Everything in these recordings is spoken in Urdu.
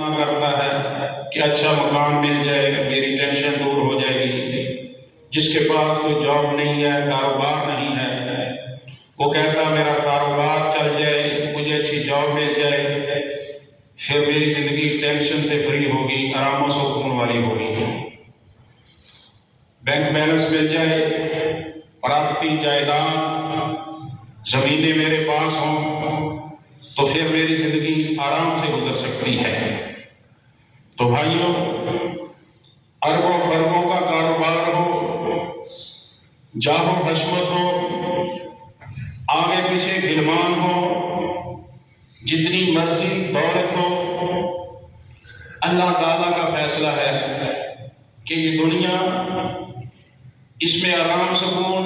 کرتا ہے کہ اچھا مکان مل جائے، میری ٹینشن دور ہو جائے گی۔ جس کے پاس کوئی جاب نہیں ہے، کاروبار نہیں ہے، وہ کہتا ہے میرا کاروبار چل جائے، مجھے اچھی جاب مل جائے، پھر میری زندگی ٹینشن سے فری ہوگی، آرام و سکون والی ہوگی۔ بینک بیلنس مل جائے، پراپرٹی جائیداد زمینیں میرے پاس ہوں، تو پھر میری زندگی آرام سے گزر سکتی ہے۔ تو بھائیوں، اربوں خربوں کا کاروبار ہو، جاہ و حشمت ہو، آگے پیچھے گلمان ہو، جتنی مرضی دولت ہو، اللہ تعالیٰ کا فیصلہ ہے کہ یہ دنیا، اس میں آرام سکون،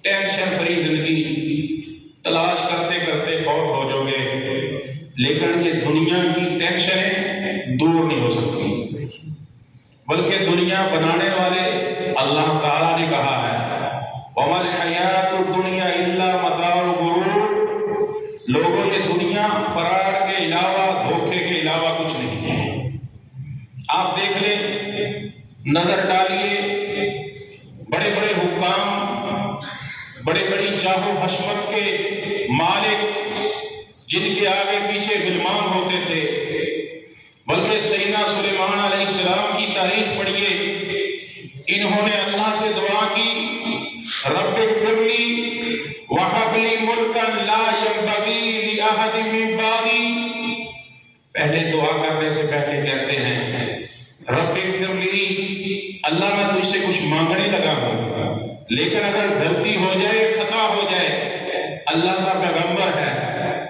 ٹینشن فری زندگی تلاش کرتے کرتے فوت ہو جاؤ گے، لیکن یہ دنیا کی ٹینشنیں دور نہیں ہو سکتی، بلکہ دنیا بنانے والے اللہ تعالیٰ نے کہا ہے وَمَا الْحَيَاةُ الدُّنْيَا إِلَّا مَتَاعُ الْغُرُورِ، لوگوں یہ دنیا فراڈ کے علاوہ، دھوکے کے علاوہ کچھ نہیں ہے۔ آپ دیکھ لیں، نظر ڈالیے، بڑے بڑے حکام، بڑے بڑی جاہ و حشمت کے مالک، جن کے آگے پیچھے غلمان ہوتے تھے، بلکہ سیدنا سلیمان علیہ السلام کی تاریخ پڑھیے، انہوں نے اللہ سے دعا کی رب اغفر لی وہب لی ملکا لا ينبغی لأحد من بعدی۔ پہلے دعا کرنے سے پہلے کہتے ہیں رب اغفر لی، اللہ میں تجھ سے کچھ مانگنے لگا ہوں، لیکن اگر غلطی ہو جائے، خطا ہو جائے، اللہ کا پیغمبر ہے،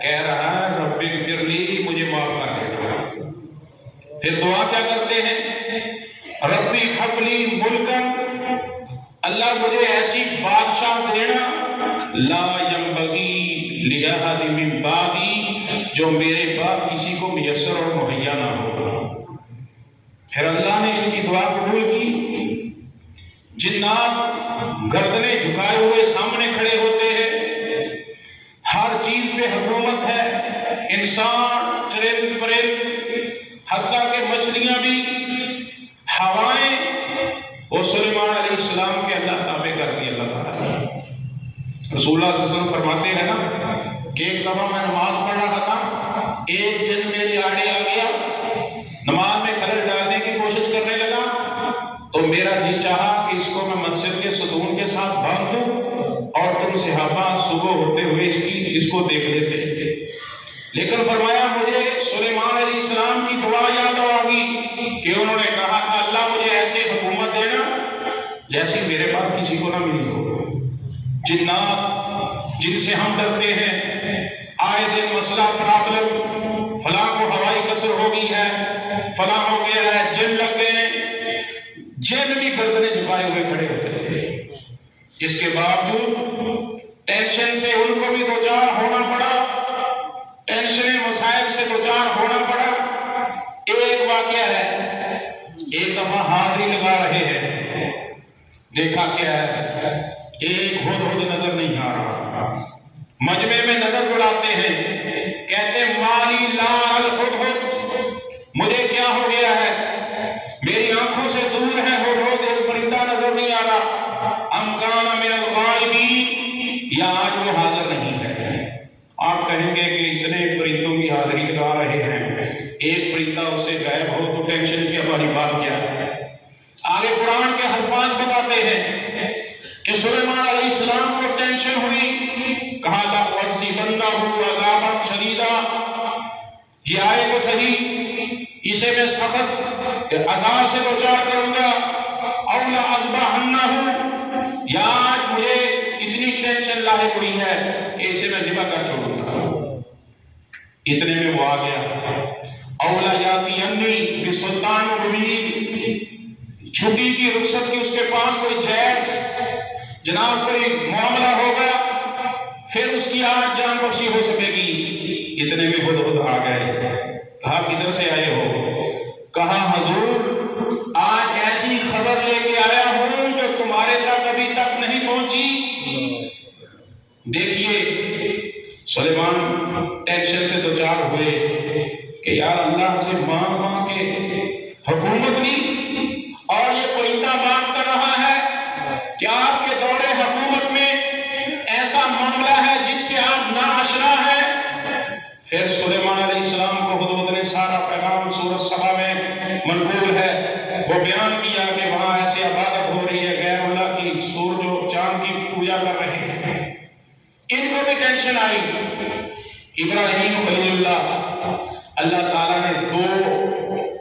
کہہ رہا ہے رب اغفر لی، مجھے معاف کر دینا۔ پھر دعا کیا کرتے ہیں ربی ہب لی ملکا، اللہ مجھے ایسی بادشاہ دینا لا ينبغی لأحد من بعدی، جو میرے بعد کسی کو میسر اور مہیا نہ ہو۔ پھر اللہ نے ان کی دعا قبول کی، جنات گردنیں جھکائے ہوئے سامنے کھڑے ہوتے ہیں، ہر چیز پہ حکومت ہے، انسان، چرند پرند، حتیٰ کہ مچھلیاں بھی، ہوائیں، وہ سلیمان علیہ السلام کے اللہ تابع کر دی اللہ تعالیٰ نے۔ رسول اللہ صلی اللہ علیہ وسلم فرماتے ہیں نا کہ ایک دفعہ میں نماز پڑھ رہا تھا، ایک جن میرے آڑے آ گیا، نماز میں خلل ڈالنے کی کوشش کرنے لگا، تو میرا جی چاہا کہ اس کو میں مسجد کے ستون کے ساتھ باندھ دوں اور تم صحابہ صبح ہوتے ہوئے اس کو دیکھ لیتے، لیکن فرمایا مجھے سلیمان علیہ السلام کی دعا یاد آ گئی کہ انہوں نے کہا تھا اللہ مجھے ایسے حکومت دینا جیسی میرے پاس کسی کو نہ ملی ہو۔ جنات جن سے ہم ڈرتے ہیں، آئے دن مسئلہ پرابلم، فلاں کو ہوائی کثر ہو گئی ہے، فلاں ہو گیا ہے، جن لگ گئے، جن بھی گردنیں جھکائے ہوئے کھڑے ہوتے تھے، اس کے باوجود ٹینشن سے ان کو بھی دوچار ہونا پڑا، ٹینشن مسائل سے دوچار ہونا پڑا۔ ایک واقعہ ہے، ایک دفعہ حاضری لگا رہے ہیں، دیکھا کیا ہے، ایک ہدہد نظر نہیں آ رہا، مجمع میں نظر دوڑاتے ہیں، کہتے مالی لا الہدہد، مجھے کیا ہو گیا ہے، میری آنکھوں سے دور ہے ہدہد، ایک پرندہ نظر نہیں آ رہا، ام کان من الغائبین، یا آج وہ حاضر نہیں ہے۔ آپ کہیں گے کہ اتنے پرندوں کی حاضری لگا رہے ہیں، ایک پرندہ اس سے غائب ہو تو ٹینشن کی ہماری بات کیا ہے؟ آگے قرآن کے الفاظ بتاتے ہیں کہ سلیمان علیہ السلام کو ٹینشن ہوئی، کہا لَأُعَذِّبَنَّهُ عَذَابًا شَدِيدًا، یہ آئے تو صحیح، اسے میں سخت عذاب سے دوچار کروں گا، اَوْ لَأَذْبَحَنَّهُ، یا آج مجھے اتنی ٹینشن لاحق ہوئی ہے کہ اسے میں ذبح کر چھوڑوں گا۔ اتنے میں وہ آ گیا، اولا یاتینی بسلطان مبین، چھٹی کی رخصت کی اس کے پاس کوئی جائز جناب کوئی معاملہ ہوگا، پھر اس کی آج جان بخشی ہو سکے گی۔ اتنے میں ہدہد آ گئے، کہا کدھر سے آئے ہو؟ کہا حضور آج ایسی خبر لے کے آیا ہوں جو تمہارے تک ابھی تک نہیں پہنچی۔ دیکھیے سلیمان ٹینشن سے دوچار ہوئے کہ یار اللہ سے مانگ مانگ مانگ کے حکومت لی، اور یہ پرندہ بات کر رہا ہے کہ آپ کے دور حکومت میں ایسا معاملہ ہے جس سے آپ ناآشنا ہیں۔ پھر سلیمان علیہ السلام کو ہدہد نے سارا پیغام سورۃ سبا میں منقول ہے، وہ بیان کیا کہ وہاں ایسی عبادت ہو رہی ہے غیر اللہ کی، سورج و چاند کی پوجا کر رہے ہیں۔ ان کو بھی ٹینشن آئی۔ ابراہیم خلیل اللہ تعالیٰ نے 2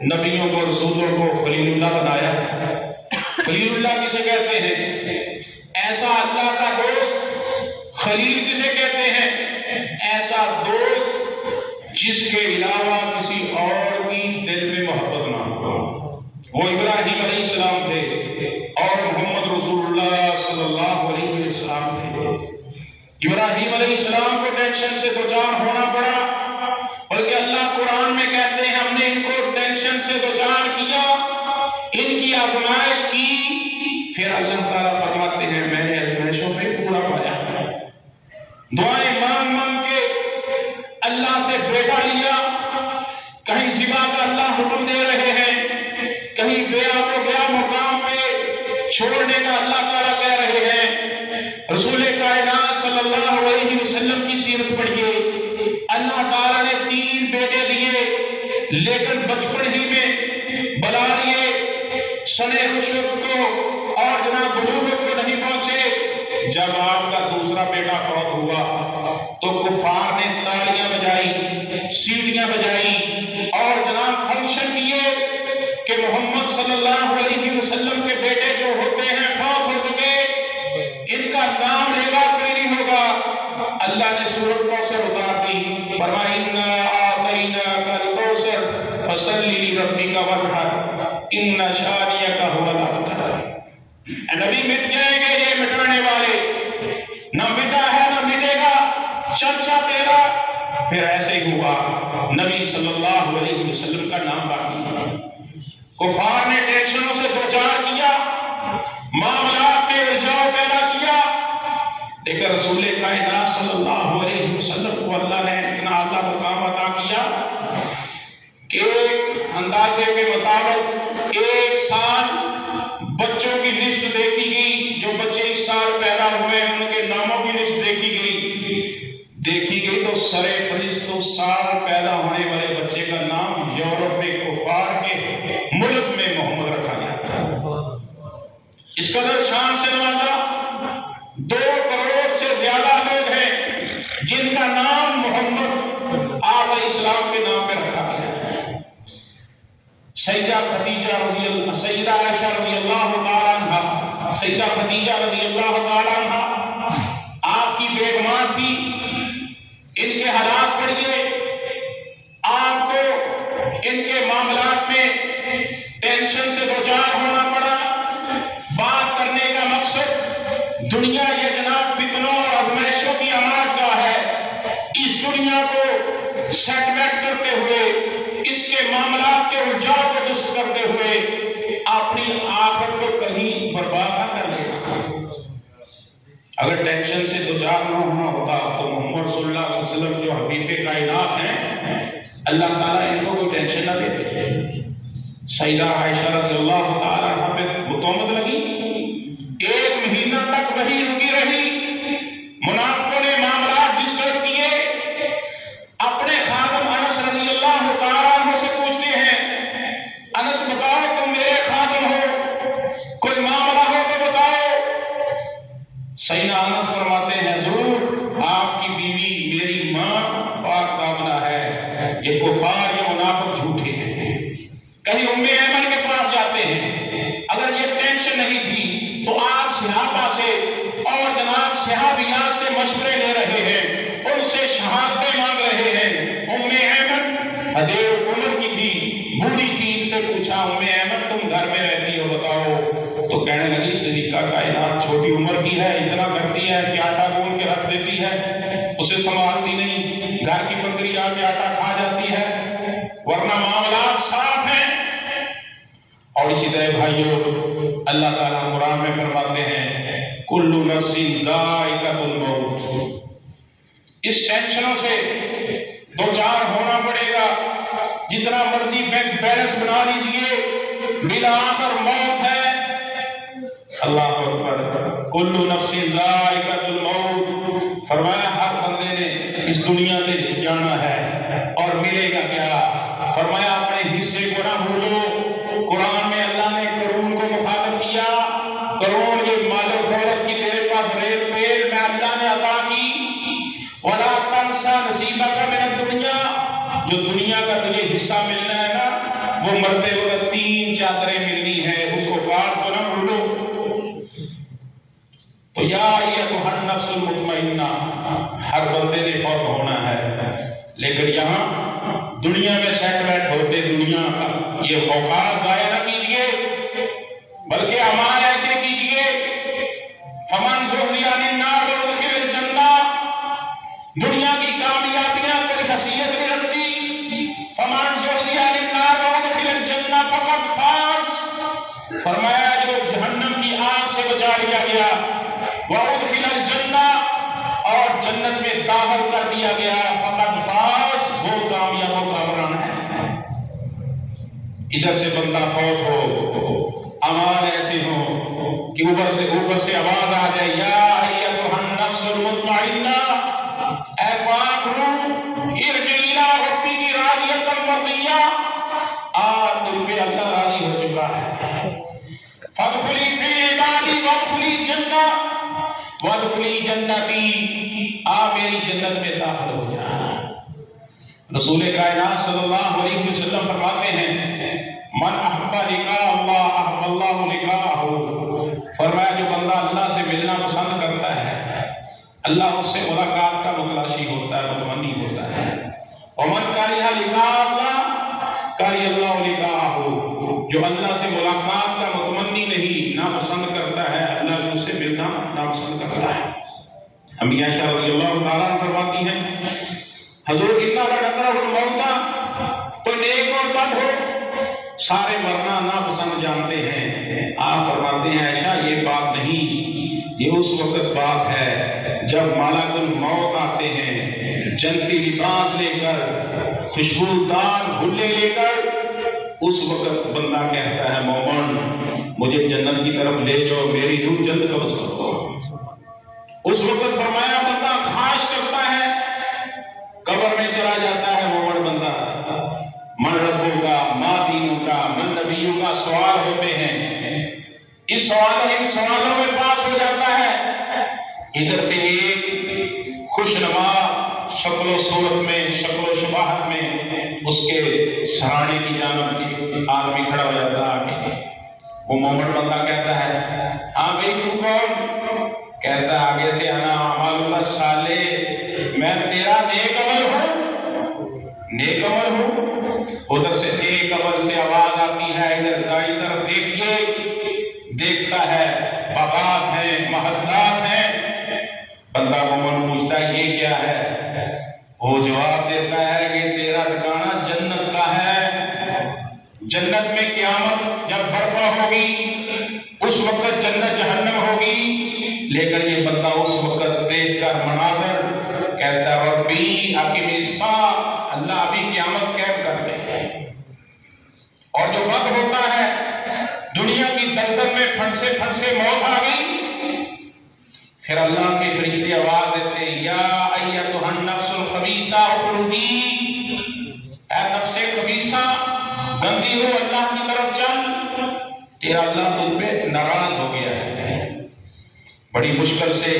نبیوں کو، رسولوں کو خلیل اللہ بنایا۔ خلیل اللہ کسے کہتے ہیں؟ ایسا اللہ کا دوست۔ خلیل کسے کہتے ہیں؟ ایسا دوست جس کے علاوہ کسی اور کی دل میں محبت نہ ہو۔ وہ ابراہیم علیہ السلام تھے اور محمد رسول اللہ صلی اللہ علیہ وسلم تھے۔ ابراہیم علیہ السلام کو ٹینشن سے دوچار ہونا پڑا، بلکہ اللہ قرآن میں کہتے ہیں ہم نے ان کو ٹینشن سے دوچار کیا، ان کی آزمائش کی، پھر اللہ تعالیٰ فرماتے ہیں میں نے آزمائشوں پہ پورا پایا۔ دعائیں مانگ مانگ کے اللہ سے بیٹا لیا، کہیں ذبح کا اللہ حکم دے رہے ہیں، کہیں بیعہ کو بیعہ مقام پہ چھوڑنے کا اللہ تعالیٰ کہہ رہے ہیں۔ رسول کائنات صلی اللہ علیہ وسلم کی سیرت پڑھیے، اللہ تعالیٰ نے 3 بیٹے دیے، لیکن بچپن ہی میں بلا لیے، سن رشد کو اور جناب بلوغت کو نہیں پہنچے۔ جب آپ کا دوسرا بیٹا فوت ہوا تو کفار نے تالیاں بجائی، سیٹیاں بجائی اور جناب فنکشن کیے کہ محمد صلی اللہ علیہ وسلم کے بیٹے جو ہوتے ہیں فوت ہو چکے، ان کا نام لیوا کوئی نہیں ہوگا۔ اللہ نے سورۃ کوثر اتار دی، فرمایا انا اعطیناک الکوثر فصل لربک وانحر ان شانئک ھو الابتر۔ نبی مٹ جائیں گے یہ مٹانے والے، نہ مٹا ہے نہ مٹے گا چرچا تیرا۔ پھر ایسے ہی ہوا، نبی صلی اللہ علیہ وسلم کا نام باقی ہے۔ کفار نے ٹینشنوں سے دوچار کیا، معاملات میں الجھاؤ پیدا کیا، لیکن رسول کائنات صلی اللہ علیہ وسلم کو اللہ نے اتنا اعلیٰ مقام عطا کیا کہ ایک اندازے کے مطابق 1 سال بچوں کی لسٹ دیکھی گئی، جو بچے اس سال پیدا ہوئے ان کے ناموں کی لسٹ دیکھی گئی تو سر فہرست اس سال پیدا ہونے والے بچے کا نام یورپ میں کفار کے ملک میں محمد رکھا گیا تھا۔ اس قدر شان سے نوازا، 2 کروڑ سے زیادہ لوگ ہیں جن کا نام محمد آپ علیہ السلام کے نام پہ رکھا گیا ہے۔ سیدہ خدیجہ سیدہ عائشہ رضی اللہ تعالیٰ عنہ، سیدہ خدیجہ رضی اللہ تعالیٰ عنہ آپ کی بیگماں تھی، ان کے حالات پڑھیے، آپ کو ان کے معاملات میں ٹینشن سے دوچار ہونا پڑا۔ بات کرنے کا مقصد دنیا یہ جناب فتنوں اور آزمائشوں کی آماد گاہ ہے، اس دنیا کو سیٹ بیٹ کرتے ہوئے، اس کے معاملات کے الجھاؤ کو درست کرتے ہوئے اپنی آخرت کو کہیں برباد نہ کر لینا۔ اگر ٹینشن سے دوچار نہ ہونا ہوتا تو محمد صلی اللہ علیہ وسلم جو حبیب کائنات ہیں، اللہ تعالیٰ ان کو کوئی ٹینشن نہ دیتے۔ سیدہ عائشہ رضی اللہ تعالیٰ عنہ پہ تہمت لگی، 1 مہینہ تک وہی رکی رہی، منافقوں نے معاملات ڈسٹرب کیے۔ اپنے خادم انس رضی اللہ تعالیٰ عنہ سے پوچھتے ہیں، انس بتاؤ تم میرے خادم ہو، کوئی معاملہ ہو تو بتاؤ۔ سیدنا انس فرماتے ہیں حضور آپ کی بیوی میری ماں پاک دامنہ ہے، یہ کفار یہ منافق جھوٹے ہیں۔ کہیں ام ایمن کے پاس جاتے ہیں، اگر یہ ٹینشن نہیں تھی تو آپ صحابہ سے اور جناب صحابیات سے مشورے لے رہے ہیں، ان سے شہادتیں مانگ رہے ہیں۔ ام ایمن حضرت عمر کی تھی، بوڑھی تھی، ان سے پوچھا ام ایمن تم گھر میں رہتی ہو بتاؤ، تو کہنے لگی صدیقہ کائنات چھوٹی عمر کی ہے، اتنا کرتی ہے کہ آٹا گون کے رکھ دیتی ہے، اسے سنبھالتی نہیں، گھر کی بکری آ کے آٹا کھا جاتی ہے، ورنہ معاملات صاف ہیں۔ اور اسی طرح بھائیوں اللہ تعالیٰ قرآن میں فرماتے ہیں کل نفس ذائقۃ الموت۔ اس ٹینشنوں سے دوچار ہونا پڑے گا، جتنا مرضی بینک بیلنس بنا لیجئے، بالآخر موت ہے۔ اللہ اکبر، کل نفس ذائقۃ الموت، فرمایا ہر بندے نے اس دنیا میں جانا ہے اور ملے گا کیا؟ فرمایا اپنے حصے کو نہ بھولو۔ قرآن میں اللہ نے قارون کو مخاطب کیا، قارون یہ مال و دولت کی تیرے پاس ریل پیل میں اللہ نے عطا کی، وَلَا تَنْسَ نَصِيبَكَ مِنَ الدُّنْيَا، جو دنیا کا تجھے حصہ ملنا ہے نا، وہ مرتے وقت 3 چادریں ملنی ہے، اس کو کاٹ کو نہ بھولو۔ تو یا ایھا النفس المطمئنہ، ہر بندے نے فوت ہونا ہے، لیکن یہاں دنیا میں سیٹلائٹ ہوتے دنیا کا یہ اوقات ضائع نہ کیجئے، بلکہ اعمال ایسے کیجئے، فمن زحزح عن النار وادخل الجنہ، دنیا کی کامیابیاں کوئی حیثیت نہیں رکھتی، فمن زحزح عن النار وادخل الجنہ فقد فاز، فرمایا جو جہنم کی آگ سے بچا لیا گیا، وادخل الجنہ، اور جنت میں داخل کر دیا گیا، فقد فاز، وہ کامیاب و کامران ہے۔ ادھر سے بندہ فوت ہو، اعمال ایسے ہوں کہ اوپر سے آواز آ جائے، یا ایھا النفس المطمئنہ، اے پاک روح، ارجعی الی ربک راضیۃ مرضیہ، آج تم پہ اللہ راضی ہو چکا ہے، فادخلی فی عبادی وادخلی جنہ وادخلی جنتی، آ میری جنت میں داخل ہو جا۔ رسول کائنات صلی اللہ علیہ وسلم فرماتے ہیں، من احب لقاء اللہ احب اللہ لقاءہ، فرمایا جو بندہ اللہ سے ملنا پسند کرتا ہے، اللہ اس سے ملاقات کا متلاشی ہوتا ہے، متمنی ہوتا ہے۔ ومن کرہ لقاء اللہ کرہ اللہ لقاءہ، جو اللہ سے ملاقات کا متمنی نہیں، ناپسند کرتا ہے، اللہ اس سے ملنا ناپسند کرتا ہے۔ امی عائشہ رضی اللہ تعالیٰ عنہ فرماتی ہیں، حضور انا لنکرہ الموت، تو نیک اور بد ہو سارے مرنا ناپسند جانتے ہیں۔ آپ فرماتے ہیں عائشہ یہ بات نہیں، یہ اس وقت بات ہے جب ملک الموت آتے ہیں جنتی لباس لے کر، خوشبودار گلے لے کر، اس وقت بندہ کہتا ہے مومن مجھے جنت کی طرف لے جاؤ، میری روح جنت قبض کرو۔ اس وقت فرمایا بندہ خواہش کرتا ہے، قبر میں چلا جاتا ہے مومن بندہ، من ربوں کا، ما دینوں کا، من نبیوں کا سوال ہوتے ہیں، ان سوالوں میں پاس ہو جاتا ہے، ادھر سے ایک خوشنما شکل و صورت میں، شکل و شباہت میں اس کے سرانے کی جانب ایک آدمی کھڑا ہو جاتا ہے آگے، وہ مومن بندہ کہتا ہے ہاں بھائی تو کون؟ کہتا ہے آگے سے انا اعمال الصالح، میں تیرا نیک عمل ہوں، نیک عمل ہوں۔ ادھر سے نیک عمل سے آواز آتی ہے، ادھر دائیں طرف دیکھیے، دیکھتا ہے باغات ہیں، محلات ہیں، بندہ مومن پوچھتا ہے یہ کیا ہے؟ وہ جواب دیتا ہے یہ تیرا ٹھکانہ جنت کا ہے، جنت میں قیامت جب برپا ہوگی اس وقت جنت جہنم ہوگی۔ لیکن یہ بندہ اس وقت دیکھ کر مناظر کہتا ہے ربی اقم الساعۃ، اللہ ابھی قیامت قائم کرتے ہیں۔ اور جو وقت ہوتا ہے دنیا کی دلدل میں پھنسے موت آ گئی، پھر اللہ کے فرشتے آواز دیتے ہیں یا ایھا النفس الخبیثہ اخرجی، اے نفس خبیثہ گندی روح اللہ کی طرف چل، تیرا اللہ تجھ پہ ناراض ہو گیا ہے۔ بڑی مشکل سے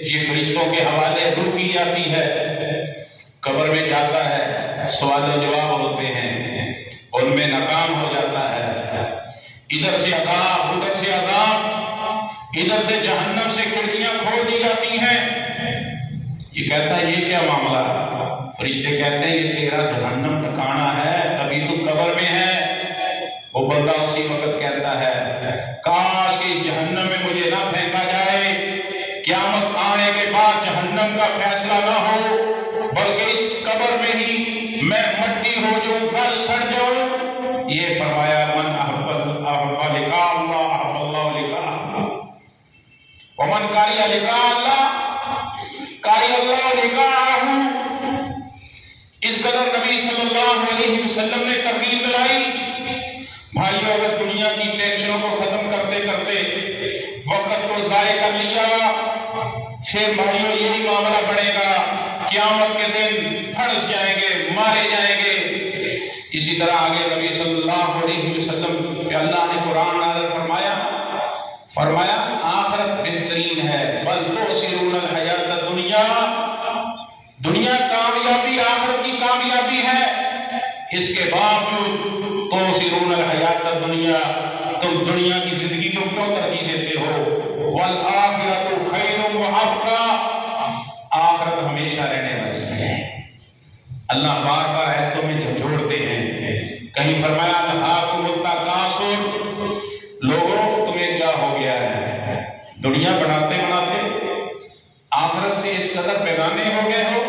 یہ فرشتوں کے حوالے روح کی جاتی ہے، قبر میں جاتا ہے، سوال و جواب ہوتے ہیں، ان میں ناکام ہو جاتا ہے، ادھر سے عذاب ادھر سے عذاب، ادھر سے جہنم سے کھڑکیاں کھول دی جاتی ہیں۔ یہ کہتا ہے یہ کیا معاملہ؟ فرشتے کہتے ہیں یہ تیرا جہنم ٹھکانہ ہے، ابھی تو قبر میں ہے۔ وہ بندہ اسی وقت کہتا ہے کاش کہ اس جہنم میں مجھے نہ پھینکا جائے، قیامت آنے کے بعد جہنم کا فیصلہ نہ ہو، بلکہ اس قبر میں ہی میں مٹی ہو جاؤں، گل سڑ جاؤں۔ یہ فرمایا من احب لقاء اللہ احب اللہ لقاءہ، ومن کرہ لقاء اللہ کرہ اللہ لقاءہ۔ اس قدر نبی صلی اللہ علیہ وسلم نے ترغیب دلائی. بھائیو اگر دنیا کی ٹینشنوں کو ختم کرتے کرتے وقت کو ضائع کر لیا پھر بھائیو یہی معاملہ بڑھے گا، قیامت کے دن پھنس جائیں گے، مارے جائیں گے. اسی طرح آگے نبی صلی اللہ علیہ وسلم پہ اللہ نے قرآن نازل فرمایا آخرت بہترین ہے، بل تؤثرون الحیات الدنیا، دنیا کامیابی آخرت کی کامیابی ہے، اس کے باوجود تؤثرون الحیات الدنیا، تم دنیا کی زندگی کو کیوں ترجیح دیتے ہو؟ والآخرۃ خیر وابقیٰ، آخرت ہمیشہ رہنے والی ہے. اللہ بار بار آیتوں میں جھنجھوڑتے ہیں. کہیں فرمایا الہاکم التکاثر، لوگوں تمہیں کیا ہو گیا ہے؟ دنیا بناتے بناتے آخرت سے اس قدر بیگانے ہو گئے ہو،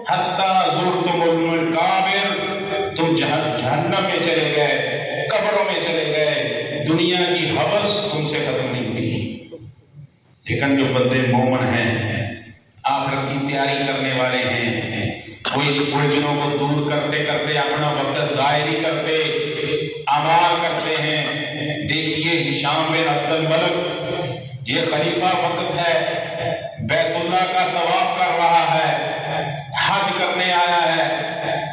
حتیٰ زرتم المقابر، تم جہنم میں چلے گئے، قبروں میں چلے گئے، دنیا کی ہوس تم سے ختم نہیں ہوئی. لیکن جو بندے مومن ہیں، آخرت کی تیاری کرنے والے ہیں، وہ اس الجھنوں کو دور کرتے کرتے اپنا وقت ضائع نہیں کرتے، اعمال کرتے ہیں. دیکھیے ہشام بن عبد الملک، یہ خلیفہ وقت ہے، بیت اللہ کا طواف کر رہا ہے، حج کرنے آیا ہے.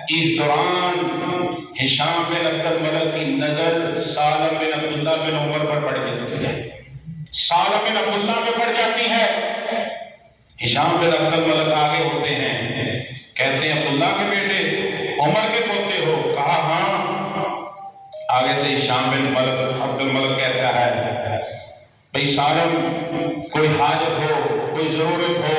اس دوران ہشام بن عبد الملک کی نظر سالم بن عبداللہ بن عمر پر پڑ جاتی ہے. سالم بن عبداللہ پہ پڑ جاتی ہے. ہشام بن عبد الملک آگے ہوتے ہیں، کہتے ہیں عبداللہ کے بیٹے، عمر کے پوتے ہو؟ کہا ہاں. آگے سے ہشام بن عبد الملک کہتا ہے بھئی سالم، کوئی حاجت ہو، کوئی ضرورت ہو،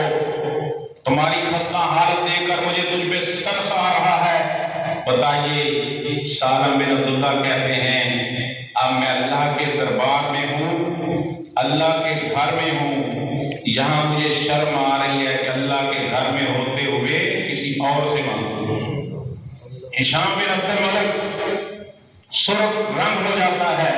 تمہاری خستہ حالت دیکھ کر مجھے تجھ پہ ترس آ رہا ہے، بتائیے. سالم بن عبداللہ کہتے ہیں اب میں اللہ کے دربار میں ہوں، اللہ کے گھر میں ہوں، یہاں مجھے شرم آ رہی ہے کہ اللہ کے گھر میں ہوتے ہوئے کسی اور سے مانگوں. ہشام بن عبد الملک سرخ رنگ ہو جاتا ہے،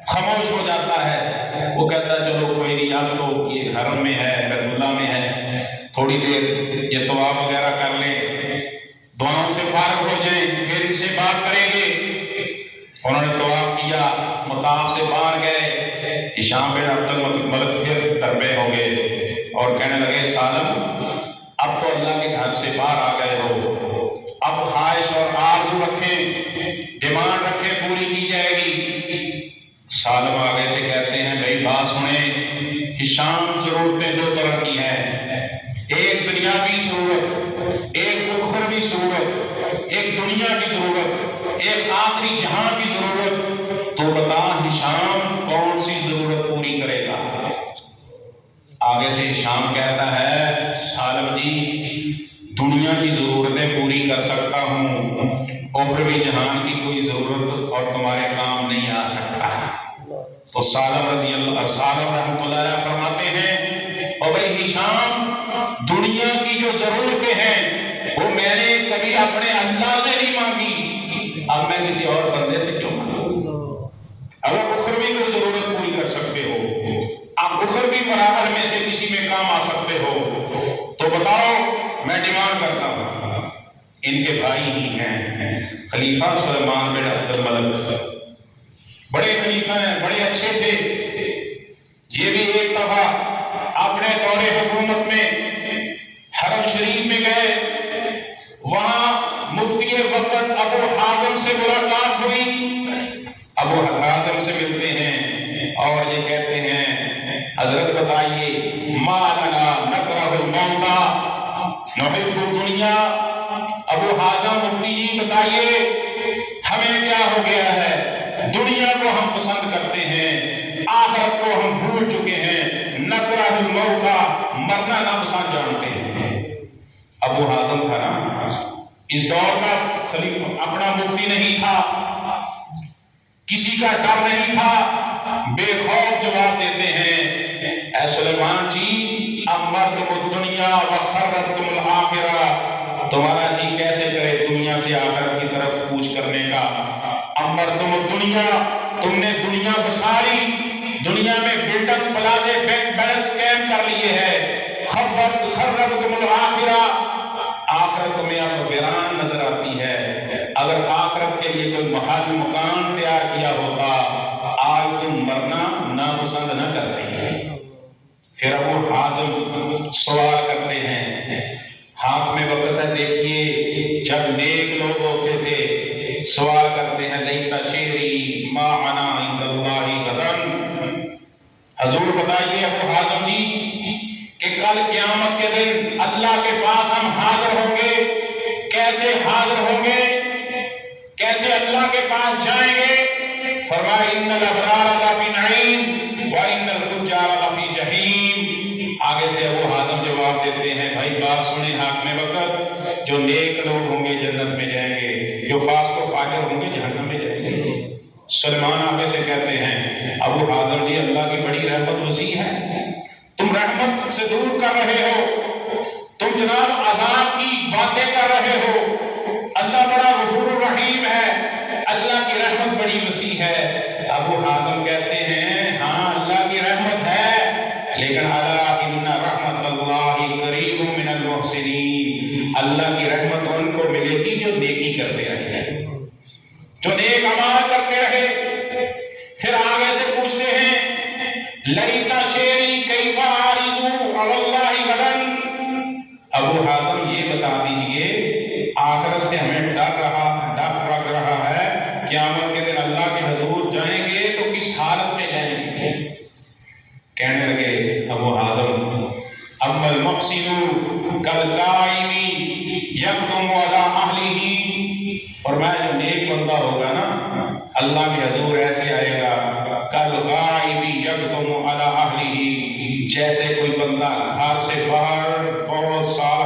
خاموش ہو جاتا ہے. وہ کہتا ہے چلو کوئی نہیں، اب تو یہ گھر میں ہے، بیت اللہ میں ہے، تھوڑی دیر یہ طواف وغیرہ کر لیں، دعاؤں سے فارغ ہو جائیں، پھر ان سے بات کریں گے. انہوں نے طواف کیا، مطاف سے باہر گئے. ہشام بن عبد الملک پھر تربے ہو گئے اور کہنے لگے سالم، اب تو اللہ کے گھر سے باہر آ گئے ہو، اب خواہش اور آرزو رکھیں، ڈیمانڈ رکھیں، پوری کی جائے گی. سالم آگے سے کہتے ہیں بھائی بات سنیں، ہشام ضرورتیں دو طرح کی ہیں، ایک دنیاوی ضرورت، ایک اخروی ضرورت، ایک دنیا کی ضرورت، ایک آخری جہاں کی ضرورت. تو بتا ہشام کون سی ضرورت پوری کرے گا؟ آگے سے ہشام کہتا ہے سالم جی، دنیا کی ضرورتیں پوری کر سکتا ہوں، اخروی جہان کی کوئی ضرورت اور تمہارے کام نہیں آ سکتا. تو سالم رحمۃ اللہ علیہ فرماتے ہیں اور بھائی ہشام، دنیا کی جو ضرورتیں ہیں وہ میں نے کبھی اپنے اللہ سے نہیں مانگی، اب میں کسی اور بندے سے کیوں مانگوں؟ اگر اخروی کو ضرورت پوری کر سکتے ہو، آپ اخروی مراحل میں سے کسی میں کام آ سکتے ہو تو بتاؤ، میں ڈیمانڈ کرتا ہوں. ان کے بھائی ہی ہیں خلیفہ سلیمان بن عبد الملک، بڑے خلیفہ ہیں، بڑے اچھے تھے. یہ بھی ایک دفعہ اپنے دور حکومت میں حرم شریف میں گئے، وہاں مفتی وقت ابو حاتم سے ملاقات ہوئی. ابو حاتم سے ملتے ہیں اور یہ کہتے ہیں حضرت بتائیے، ما لنا نکرہ الموت نحب الدنیا. ابو حاتم مفتی جی بتائیے ہمیں کیا ہو گیا ہے، دنیا کو ہم پسند کرتے ہیں، آخرت کو ہم بھول چکے ہیں، نکرہ الموت، مرنا ناپسند جانتے ہیں. ابو حاتم تھا نا اس دور کا خلیفہ، اپنا مفتی نہیں تھا، کسی کا ڈر نہیں تھا، بے خوف جواب دیتے ہیں اے سلیمان جی، امرتم الدنیا وخررتم الآخرہ، تمہارا جی کیسے کرے دنیا سے آخرت کی طرف کوچ کرنے کا. امرتم الدنیا، تم نے دنیا بساری، دنیا میں بلڈنگ پلازے بینک بیلنس قائم کر لیے ہے. خررتم الآخرہ، آخرت تمہیں اب ویران نظر آتی ہے، اگر آخرت کے لیے کوئی محل مکان تیار کیا ہوتا آج تم مرنا ناپسند نہ کرتے ہیں۔ پھر ابو حازم سوال کرتے ہیں، ہاتھ میں وقت ہے، دیکھیے جب نیک لوگ ہوتے تھے سوال کرتے ہیں لیت شعری ما انا عند اللہ غدن۔ حضور بتائیے ابو حازم جی کہ کل قیامت کے دن اللہ کے پاس ہم حاضر ہوں گے، کیسے حاضر ہوں گے، کیسے اللہ کے پاس جائیں گے؟ فرمایا ان الابرار لفی نعیم وان الفجار لفی جحیم۔ آگے سے ابو حازم جواب دیتے ہیں، بھائی بات سنیں حاکم وقت، جو نیک لوگ ہوں گے جنت میں جائیں گے، جو فاسق و فاجر ہوں گے جہنم میں جائیں گے۔ سلمان آگے سے کہتے ہیں، ابو حازم جی اللہ کی بڑی رحمت وسیع ہے، تم رحمت سے دور کر رہے ہو، تم جناب عذاب کی باتیں کر رہے ہو، اللہ بڑا غفور الرحیم ہے، اللہ کی رحمت بڑی وسیع ہے۔ ابو حازم کہتے ہیں ہاں اللہ کی رحمت ہے، لیکن الا ان رحمت اللہ قریب من المحسنین، اللہ کی رحمت ان کو ملے گی جو نیکی کرتے رہے ہیں، جو نیک اعمال کرتے رہے۔ پھر آگے سے پوچھتے ہیں لیت شعری کیف عارض علی اللہ غدن۔ ابو حازم یہ بتا دیجئے آخرت سے ہمیں ڈر لگ رہا ہے، قیامت کے دن اللہ کے حضور جائیں گے تو کس حالت میں جائیں گے؟ کہنے لگے ابو حازم اما المحسن کالقائم یقدم علی اہلہ، فرمایا جو نیک بندہ ہوگا نا اللہ کے حضور ایسے آئے گا کالقائم یقدم علی اہلہ، جیسے کوئی بندہ گھر سے باہر بہت سال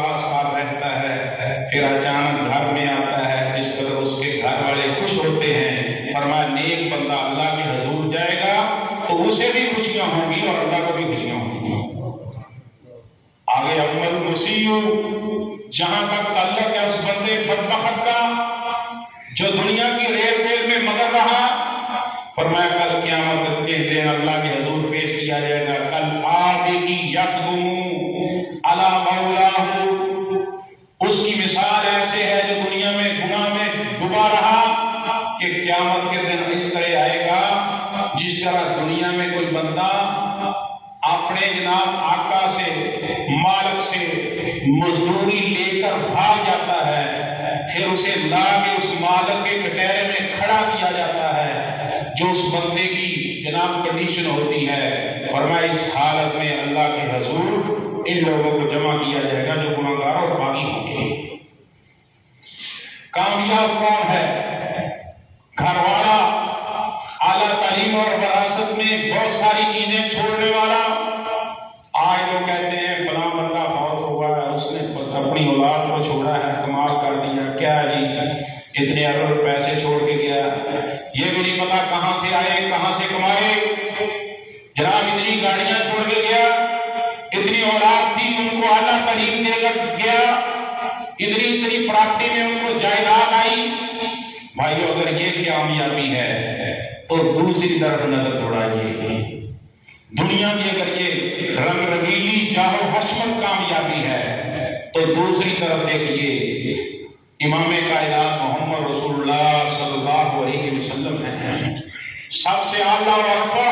رہتا ہے پھر اچانک گھر میں آتا ہے، جس قدر اس کے گھر والے خوش ہوتے ہیں، فرمایا نیک بندہ اللہ کے حضور جائے گا تو اسے بھی خوشیاں ہوں گی اور اللہ کو بھی خوشیاں ہوں گی۔ آگے اول مسیح جہاں تک تعلق ہے اس بندے بدبخت کا جو دنیا کی ریل پیل میں مگر رہا، فرمایا کل قیامت کے دن اللہ کے حضور پیش کیا جائے گا کل عابد یقدم علی مولاہ، اس کی مثال ایسے ہے جو دنیا میں گناہ میں ڈوبا رہا کہ قیامت کے دن اس طرح آئے گا جس طرح دنیا میں کوئی بندہ اپنے جناب آقا سے مالک سے مزدوری لے کر بھاگ جاتا ہے، پھر اسے لا کے اس مالک کے کٹہرے میں کھڑا کیا جاتا ہے، جو اس بندے کی جناب کنڈیشن ہوتی ہے۔ فرمایا اس حالت میں اللہ کے حضور ان لوگوں کو جمع کیا جائے گا جو گناہگار اور باغی ہوں گے۔ کامیاب کون ہے؟ گھر والا اعلیٰ تعلیم اور وراثت میں بہت ساری چیزیں چھوڑنے والا۔ آج لوگ کہتے ہیں فلاں بندہ فوت ہوا ہے، اس نے اپنی اولاد کو چھوڑا ہے، کمال کر دیا، کیا جی اتنے ارب پیسے چھوڑ کے گیا، یہ بھی نہیں پتا کہاں سے آئے کہاں سے کمائے، جناب اتنی گاڑیاں چھوڑ کے گیا، اتنی اولاد تھی ان کو اعلیٰ تعلیم دے کر گیا، اتنی پراپرٹی میں ان کو جائیداد آئی۔ بھائیو اگر یہ کامیابی ہے تو دوسری طرف نظر دوڑائیے، دنیا کی اگر یہ رنگ رنگیلی جاہ و حشمت کامیابی ہے تو دوسری طرف دیکھیے امام کائنات محمد رسول اللہ صلی اللہ علیہ وسلم ہیں، سب سے اعلیٰ و ارفع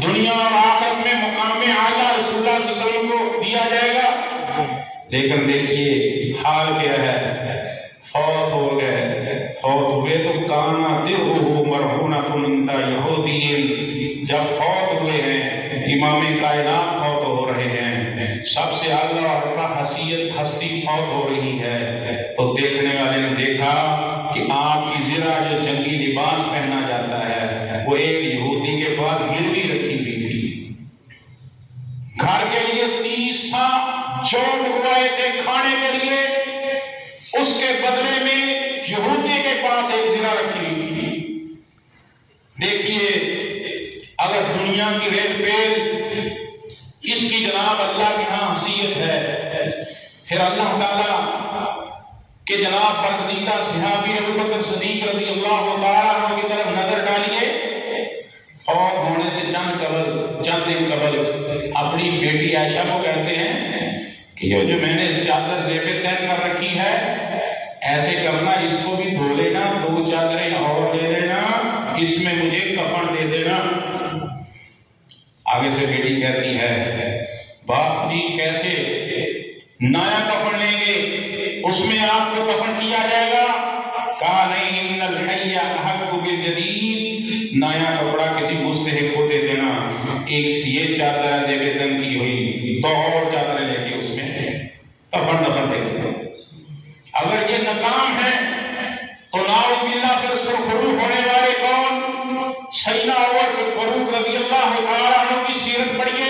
دنیا اور آخرت میں مقام اعلیٰ رسول اللہ صلی اللہ علیہ وسلم کو دیا جائے گا، لیکن دیکھیے حال کیا ہے، فوت ہو گئے، فوت ہوئے تو کانا درہ مرہونۃ عند یہودی، جب فوت ہوئے ہیں امام کائنات فوت ہو رہے ہیں، سب سے اعلیٰ اور ارفع حیثیت ہستی فوت ہو رہی ہے، تو دیکھنے والے نے دیکھا کہ آپ کی زرہ جو جنگی لباس پہنا جاتا ہے وہ ایک یہودی کے پاس گروی رکھی ہوئی تھی، گھر کے لیے 30 سا جو لگوائے تھے کھانے کے لیے، اس کے بدلے میں یہودی کے پاس ایک زرہ رکھی ہوئی تھی۔ دیکھیے اگر دنیا کی ریل پیل اس کی جناب اللہ کے ہاں حیثیت ہے، پھر اللہ تعالیٰ کہ جناب برگزیدہ صحابی ابوبکر صدیق رضی اللہ تعالیٰ عنہ کی طرف نظر ڈالیے، فوت ہونے سے چند دن قبل اپنی بیٹی عائشہ کو کہتے ہیں کہ یہ جو میں نے چادر زیب تن کر رکھی ہے ایسے کرنا، اس کو بھی دھو لینا، 2 چادریں اور لے لینا، اس میں مجھے کفن دے دینا۔ آگے سے بیٹی کہتی ہے باپ جی کیسے نیا کفن لیں گے، اس میں آپ کو کفن کیا جائے گا؟ کہا نہیں، ان الحی احق بالجدید، نیا کپڑا کسی مستحق کو دے دینا۔ ایک یہ چادر ہے زیب تن کی ہوئی، 2 اور چادریں لے کے اس میں کفن دفن دے دینا۔ اگر یہ ناکام ہے تو نعوذ باللہ پھر سرخرو ہونے والے کون؟ سیدنا عمر فاروق رضی اللہ تعالیٰ عنہ کی سیرت پڑھیے۔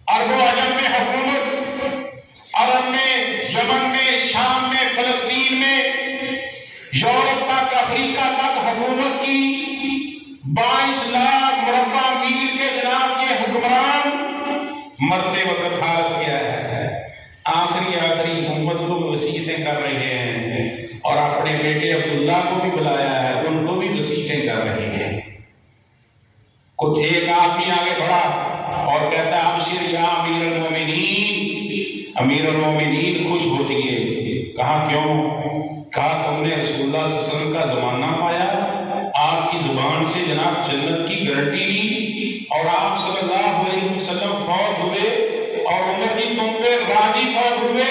عرب و عجم میں حکومت، عرب میں، یمن میں، شام میں، فلسطین میں، یورپ تک، افریقہ تک حکومت کی، 22 لاکھ مربع میل کے جناب یہ حکمران مرتے وقت حالت کیا ہے؟ آخری امت کو بھی وصیتیں کر رہے ہیں، اور اپنے بیٹے عبداللہ کو بھی بلایا ہے، ان کو بھی وصیتیں کر رہے ہیں۔ کچھ ایک آدمی آگے بڑھا اور کہتا ہے ابشر یا امیر المومنین، امیر المومنین خوش ہو جائیے۔ کہا کیوں؟ کہا تم نے رسول اللہ صلی اللہ علیہ وسلم کا زمانہ پایا، آپ کی زبان سے جناب جنت کی گارنٹی لی، اور آپ صلی اللہ علیہ وسلم فوت ہوئے، اور عمر جی تم پہ راضی فوت ہوئے۔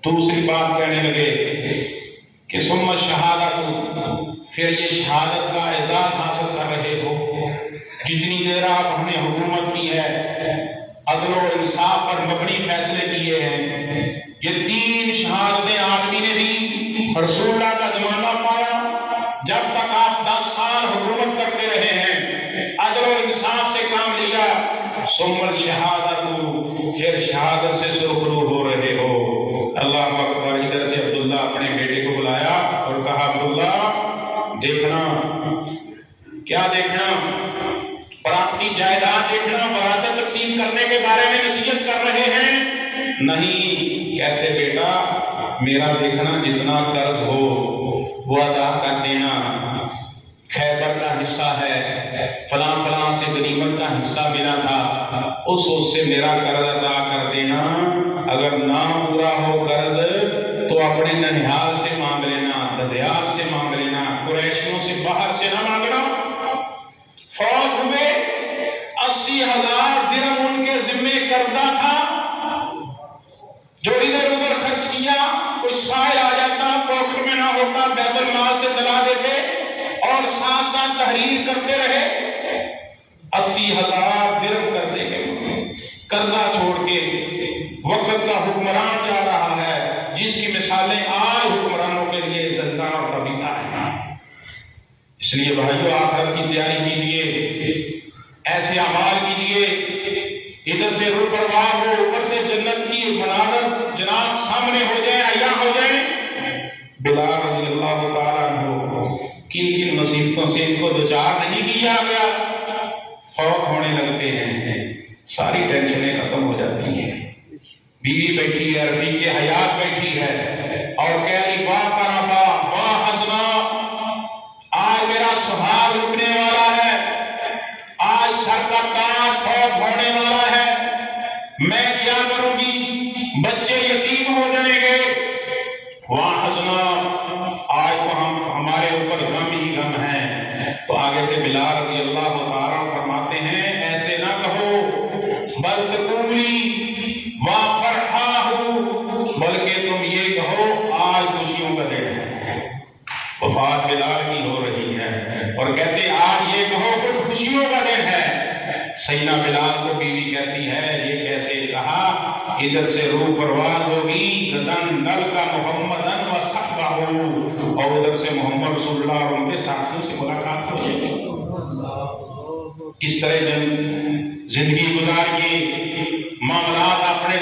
دوسری بات کہنے لگے کہ ثم شہادت، پھر یہ شہادت کا اعزاز حاصل کر رہے ہو، جتنی دیر آپ ہمیں حکومت کی ہے، عدل و انصاف پر مبنی فیصلے کیے ہیں، یہ 3 شہادتیں آدمی نے دی، رسول اللہ کا زمانہ پایا، جب تک آپ 10 سال حکومت کرتے رہے ہیں، عدل و انصاف سے کام لیا، ثم الشہادت، پھر شہادت سے سرخرو ہو رہے ہو۔ اللہ اکبر۔ ادھر سے عبداللہ اپنے بیٹے کو بلایا اور کہا عبداللہ دیکھنا، کیا دیکھنا؟ پراپرٹی جائیداد دیکھنا، وراثت تقسیم کرنے کے بارے میں نصیحت کر رہے ہیں؟ نہیں، کہتے بیٹا میرا دیکھنا جتنا قرض ہو وہ ادا کر دینا، خیبر کا حصہ ہے، فلاں فلاں سے غنیمت کا حصہ ملا تھا، اس سے میرا قرض ادا کر دینا، اگر نہ پورا ہو قرض تو اپنے ننھیال سے مانگ لینا، ددیال سے مانگ لینا، قریشیوں سے باہر سے نہ مانگنا۔ فوت ہوئے، 80,000 درہم ان کے ذمے قرضہ تھا، جو ادھر ادھر خرچ کیا، کوئی سائل آ جاتا پاکٹ میں نہ ہوتا، بیت المال سے دلا دیتے، اور ساتھ ساتھ تحریر کرتے رہے۔ 80,000 درہم قرضے کے قرضہ چھوڑ کے وقت کا حکمران جا رہا ہے، جس کی مثالیں آج حکمرانوں کے لیے زندہ اور طبیعہ ہیں۔ اس لیے بھائیو آخرت کی تیاری کیجئے، ایسے اعمال کیجئے، ادھر سے روح پرواز ہو، اوپر سے جنت کی مناظر جناب سامنے ہو جائیں، عیاں ہو جائیں۔ بلال رضی اللہ تعالیٰ عنہ کن کن مصیبتوں سے ان کو دوچار نہیں کیا گیا، فوت ہونے لگتے ہیں، ساری ٹینشنیں ختم ہو جاتی ہیں، بیوی بیٹھی ہے، رفیق حیات بیٹھی ہے، اور کہہ رہی واہ کرابا واہ حسنا، آج میرا سہاگ رکنے والا ہے، آج سر کا تاج فوت ہونے والا ہے، میں کیا کروں گی، بچے یتیم ہو جائیں گے، واہ حسنا، آج تو ہمارے اوپر غم ہی غم ہے۔ تو آگے سے بلال رضی اللہ تعالیٰ فرماتے ہیں ایسے نہ کہو، بل تقولی وا فرحا ہو، بلکہ تم یہ کہو آج خوشیوں کا دن ہے۔ وفات بلال کی ہو رہی ہے اور کہتے آج یہ کہو کہ خوشیوں کا دن ہے۔ سیدنا بلال کو بیوی کہتی ہے یہ کیسے کہا، ادھر سے روح پرواز ہوگی، غدن نل کا محمدن و صحبہ ہو، اور ادھر سے محمد رسول اللہ اور ان کے ساتھیوں سے ملاقات ہو جائے گی۔ اس طرح زندگی گزار کے معاملات اپنے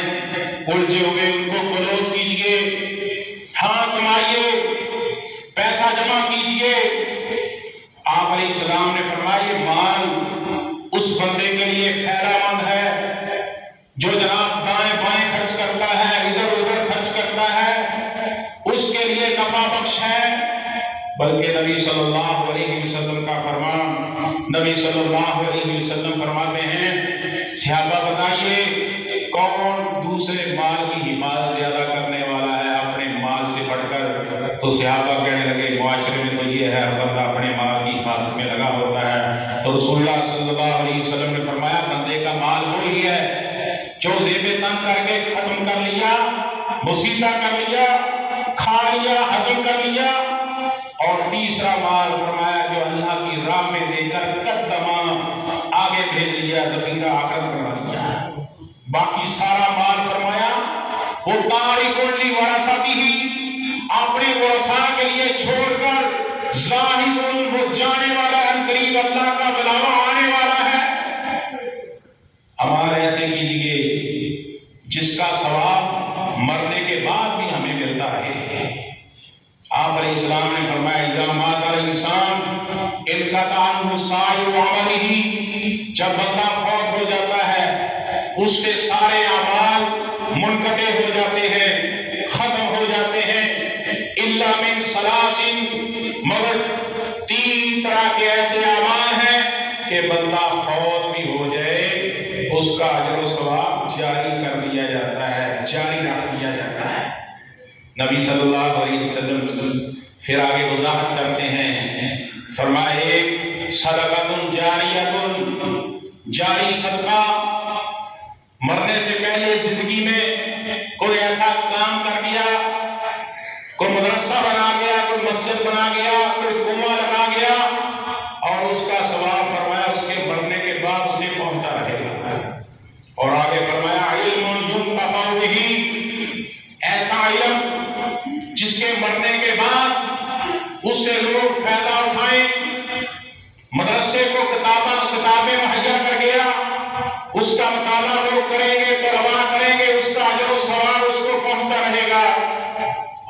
الجھے ہوئے ان کو کلوز کیجئے، ہاں کمائیے، پیسہ جمع کیجئے۔ آپ علیہ السلام نے فرمایا یہ مال اس بندے کے لیے فائدہ مند ہے جو جناب دائیں بائیں خرچ کرتا ہے، ادھر ادھر خرچ کرتا ہے، اس کے لیے نفع بخش ہے۔ بلکہ نبی صلی اللہ علیہ وسلم کا فرمان، نبی صلی اللہ علیہ وسلم فرماتے ہیں صحابہ بتائیے کون دوسرے تو رسول اللہ صلی اللہ علیہ وسلم نے فرمایا بندے کا مال وہی ہے جو زیب تن کر کے ختم کر لیا، مسیطہ کر لیا، کھا لیا، ہضم کر لیا، اور تیسرا مال فرمایا جو اللہ کی راہ میں دے کر قدما آگے بھیج لیا، ذخیرہ آخرت بنا لیا۔ باقی سارا مال فرمایا وہ تارک لورثتہ، اپنے ورثاء کے لیے چھوڑ کر ذاہب، وہ جانے والا ہے، قریب اللہ کا بلاوا آنے والا ہے۔ ہمارے ایسے کیجئے جس کا ثواب مرنے کے بعد بھی ہمیں ملتا رہے۔ آپ علیہ السلام نے فرمایا اذا مات الانسان انقطع عنہ سائر عملہ، جب بندہ فوت ہو جاتا ہے اس سے سارے اعمال منقطع ہو جاتے ہیں، ختم ہو جاتے ہیں، الا من ثلاث، مگر تین طرح کے ایسے اعمال ہیں کہ بندہ فوت بھی ہو جائے اس کا اجر و ثواب جاری کر دیا جاتا ہے، جاری رکھ دیا جاتا ہے۔ نبی صلی اللہ علیہ وسلم پھر آگے وضاحت کرتے ہیں، فرمایا ایک صدقۃ جاریۃ، جاری صدقہ، مرنے سے پہلے زندگی میں کوئی ایسا کام کر دیا، کوئی مدرسہ بنا گیا، کوئی مسجد بنا گیا، کوئی کنواں لگا گیا، اور اس کا ثواب فرمایا اس کے مرنے کے بعد اسے پہنچتا رہے گا۔ اور آگے فرمایا علم ينتفع بہ، ایسا علم جس کے مرنے کے بعد اس سے لوگ فائدہ اٹھائیں، مدرسے کو کتابیں مہیا کر گیا، اس کا مطالعہ لوگ کریں گے، پرواہ کریں گے، اس کا اجر و ثواب اس کو پہنچتا رہے گا۔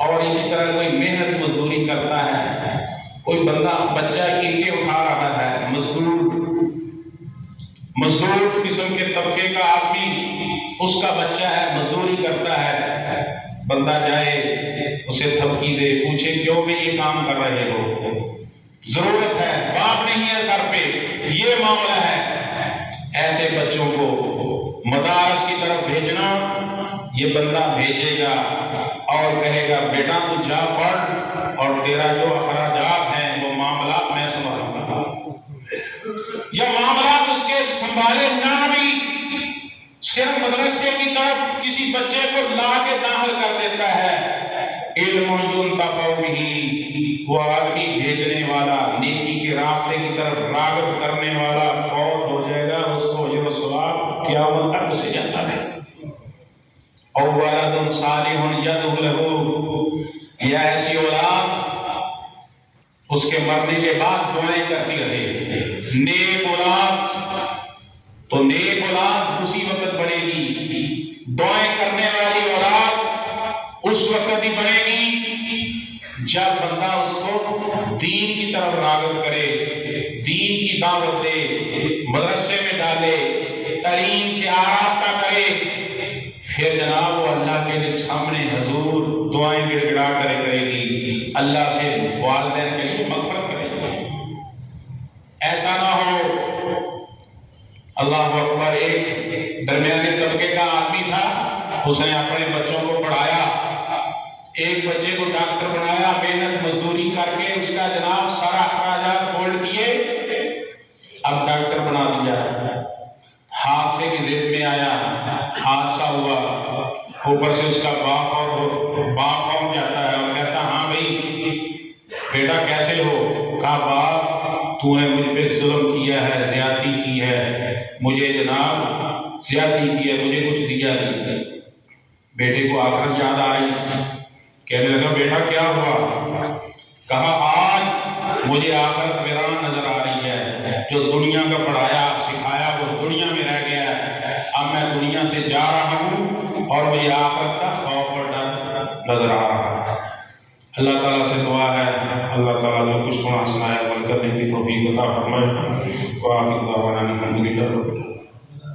اور اسی طرح کوئی محنت مزدوری کرتا ہے، کوئی بندہ بچہ اینٹیں اٹھا رہا ہے، مزدور قسم کے طبقے کا آدمی، اس کا بچہ ہے، مزدوری کرتا ہے، بندہ جائے اسے تھپکی دے، پوچھے کیوں بھی یہ کام کر رہے ہو، ضرورت ہے، باپ نہیں ہے سر پہ، یہ معاملہ ہے۔ ایسے بچوں کو مدارس کی طرف بھیجنا، یہ بندہ بھیجے گا اور کہے گا بیٹا تو جا پڑھ اور تیرا جو اخراجات ہیں وہ معاملات میں سنبھالوں گا، یا معاملات اس کے سنبھالے نہ بھی صرف مدرسے کی طرف کسی بچے کو لا کے داخل کر دیتا ہے۔ علم ينتفع بہ، وہ آدمی بھیجنے والا، نیکی کے راستے کی طرف راغب کرنے والا فوت ہو جائے گا، اس کو اجر و ثواب قیامت تک اسے جاتا رہے۔ اور ولد صالح یدعو لہ، یا ایسی اولاد اس کے مرنے کے بعد دعائیں کرتی رہے، نیک اولاد، تو نیک اولاد اسی وقت بنے گی، دعائیں کرنے والی اولاد اس وقت ہی بنے گی جب بندہ اس کو دین کی طرف راغب کرے، دین کی دعوت دے، مدرسے میں ڈالے، تعلیم سے آراستہ کرے، پھر جناب وہ اللہ کے سامنے حضور دعائیں گڑ گڑا کرے گی، اللہ سے والدین کے لیے مغفرت کرے گی۔ ایسا نہ ہو، اللہ اکبر، ایک درمیانے طبقے کا آدمی تھا، اس نے اپنے بچوں کو پڑھایا، ایک بچے کو ڈاکٹر بنایا، محنت مزدوری کر کے اس کا جناب سارا اخراجات فولڈ کیے، اب ڈاکٹر بنا دیا، حادثے کی ضد میں آیا، حادثہ ہوا، اوپر سے اس کا باپ پہنچ جاتا ہے اور کہتا ہاں بھائی بیٹا کیسے ہو؟ کہا باپ تو نے مجھ پہ ظلم کیا ہے، زیادتی کی ہے، مجھے جناب زیادتی کی ہے، مجھے کچھ دیا نہیں۔ بیٹے کو آخرت یاد آ رہی تھی، کہنے لگا بیٹا کیا ہوا؟ کہا آج مجھے آخرت ویران نظر آ رہی ہے، جو دنیا کا پڑھایا سکھایا وہ دنیا میں رہ گیا ہے، اب میں دنیا سے جا رہا ہوں اور مجھے آخرت کا خوف اور ڈر نظر آ رہا ہے۔ اللہ تعالیٰ سے دعا ہے اللہ تعالیٰ جو کچھ سنا سنایا عمل کرنے کی توفیق عطا فرمائے۔ وآخر دعوانا الحمدللہ۔